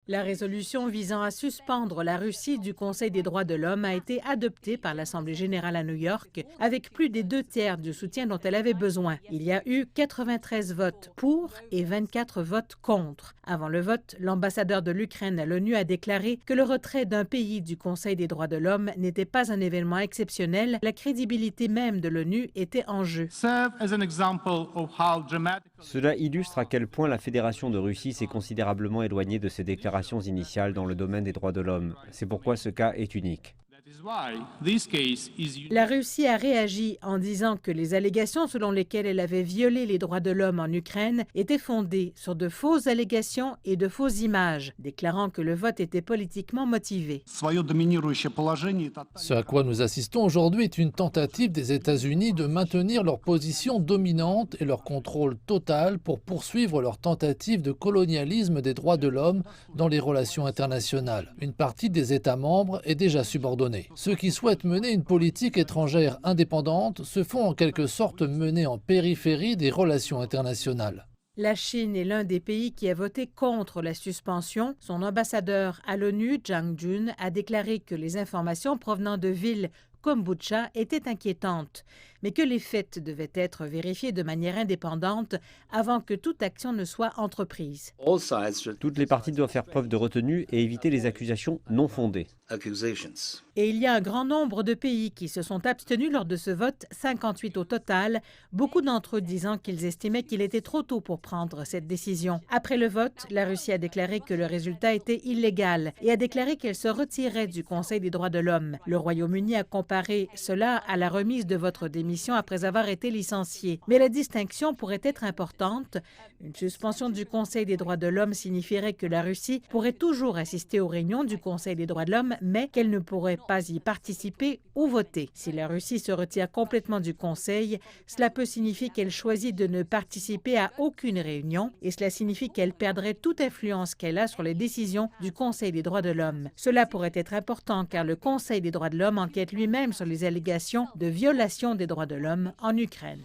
La résolution visant à suspendre la Russie du Conseil des droits de l'homme a été adoptée par l'Assemblée générale à New York avec plus des 2/3 du soutien dont elle avait besoin. Il y a eu 93 votes pour et 24 votes contre. Avant le vote, l'ambassadeur de l'Ukraine à l'ONU a déclaré que le retrait d'un pays du Conseil des droits de l'homme n'était pas un événement exceptionnel. La crédibilité même de l'ONU était en jeu. Cela illustre à quel point la Fédération de Russie s'est considérablement éloignée de ses déclarations initiales dans le domaine des droits de l'homme. C'est pourquoi ce cas est unique. La Russie a réagi en disant que les allégations selon lesquelles elle avait violé les droits de l'homme en Ukraine étaient fondées sur de fausses allégations et de fausses images, déclarant que le vote était politiquement motivé. Ce à quoi nous assistons aujourd'hui est une tentative des États-Unis de maintenir leur position dominante et leur contrôle total pour poursuivre leur tentative de colonialisme des droits de l'homme dans les relations internationales. Une partie des États membres est déjà subordonnée. Ceux qui souhaitent mener une politique étrangère indépendante se font en quelque sorte mener en périphérie des relations internationales. La Chine est l'un des pays qui a voté contre la suspension. Son ambassadeur à l'ONU, Zhang Jun, a déclaré que les informations provenant de villes comme Boutcha étaient inquiétantes, mais que les faits devaient être vérifiés de manière indépendante avant que toute action ne soit entreprise. Toutes les parties doivent faire preuve de retenue et éviter les accusations non fondées. Et il y a un grand nombre de pays qui se sont abstenus lors de ce vote, 58 au total, beaucoup d'entre eux disant qu'ils estimaient qu'il était trop tôt pour prendre cette décision. Après le vote, la Russie a déclaré que le résultat était illégal et a déclaré qu'elle se retirait du Conseil des droits de l'homme. Le Royaume-Uni a comparé cela à la remise de votre démission après avoir été licencié. Mais la distinction pourrait être importante. Une suspension du Conseil des droits de l'homme signifierait que la Russie pourrait toujours assister aux réunions du Conseil des droits de l'homme, mais qu'elle ne pourrait pas y participer ou voter. Si la Russie se retire complètement du Conseil, cela peut signifier qu'elle choisit de ne participer à aucune réunion et cela signifie qu'elle perdrait toute influence qu'elle a sur les décisions du Conseil des droits de l'homme. Cela pourrait être important car le Conseil des droits de l'homme enquête lui-même sur les allégations de violation des droits de l'homme en Ukraine.